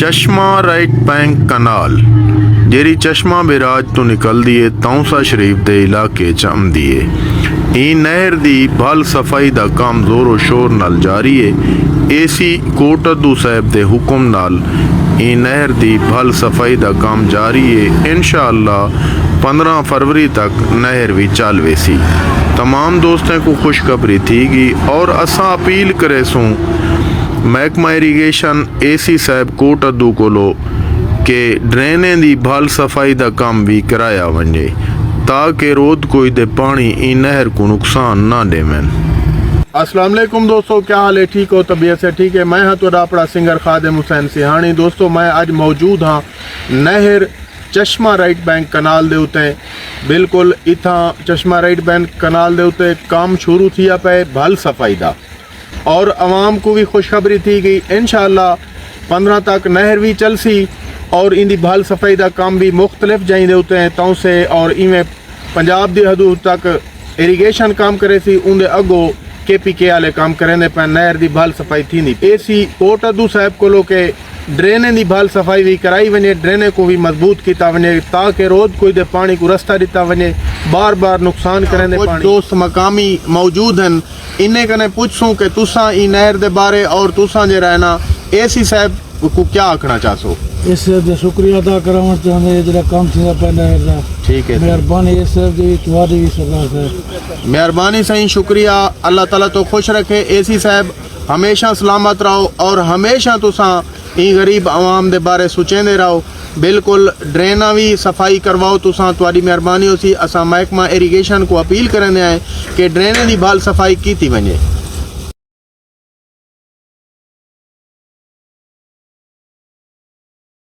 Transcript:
चश्मा right bank कनाल ਜਿਹੜੀ ਚਸ਼ਮਾ ਬਿਰਾਜ ਤੋਂ ਨਿਕਲਦੀ ਏ ਤੌਂਸਾ ਸ਼ਰੀਫ ਦੇ ਇਲਾਕੇ 'ਚ ਆਉਂਦੀ ਏ। ਇਹ ਨਹਿਰ ਦੀ ਭਲ ਸਫਾਈ ਦਾ ਕੰਮ ਜ਼ੋਰੋ ਸ਼ੋਰ ਨਾਲ ਜਾਰੀ ਏ। ਏਸੀ ਕੋਟ ਅਦੂ ਸਾਹਿਬ ਦੇ ਹੁਕਮ ਨਾਲ ਇਹ ਨਹਿਰ ਦੀ ਭਲ ਸਫਾਈ ਦਾ ਕੰਮ ਜਾਰੀ ਏ। इंशाअल्लाह 15 फरवरी तक नहर भी चल वेसी। तमाम दोस्तों को खुशखबरी थी और असा अपील करे सूँ महकमा इरीगेशन एसी साहब कोट अदू कोलो कि ड्रेनें दी भल सफाई दा काम भी कराया वंजे ताकि रोद कोई दे पानी ई नहर को नुकसान ना देवें। अस्सलाम वालेकुम दोस्तों, क्या हाल है? ठीक हो? तबीयत से ठीक है? मैं हाँ तो अपना सिंगर खादिम हुसैन सिहानी। दोस्तों मैं अज मौजूद हाँ नहर चश्मा राइट बैंक कनाल दे उत्ते। बिल्कुल इत्थां चश्मा राइट बैंक कनाल दे उत्ते काम शुरू थिया पे भल सफाई दा और आवाम को भी खुशखबरी थी गई। इंशाअल्लाह 15 तक नहर भी चलसी और इंदी भल सफाई दा काम भी मुख्तलिफ जाई दे उत्ते तौं से और इवें पंजाब दी हदूद तक इरीगेशन काम करे सी उनदे अगो KPK वाले काम करेंदे पे नहर दी भल सफाई थी। एसी कोट अदू साहब को के ड्रेनें दी भल सफाई भी कराई वने, ड्रेनें को भी मजबूत किया वने ताकि रोज कोई दे पानी को रास्ता दिता वने, बार बार नुकसान करेंदे पानी। दोस्त मकामी मौजूद हैं, इन्हें कने पूछूं कि तुसा ई नहर दे बारे और तुसा जे रहना एसी साहब को क्या आखना चाहसो? इस शुक्रिया अदा कराना चाहते जरा काम थींदा पे नहर दा। ठीक है, मेहरबानी इस दी तुम्हारी भी सरकार से मेहरबानी सही शुक्रिया। अल्लाह ताला तो खुश रखे। एसी साहब हमेशा सलामत रहो और हमेशा तुसा ई गरीब आवाम दे बारे सोचेंदे रहो। बिल्कुल ड्रेना भी सफाई करवाओ तुसा, तुहाडी मेहरबानी होसी। असा महकमा इरीगेशन को अपील करने आए कि ड्रेनें दी भल सफाई की वने।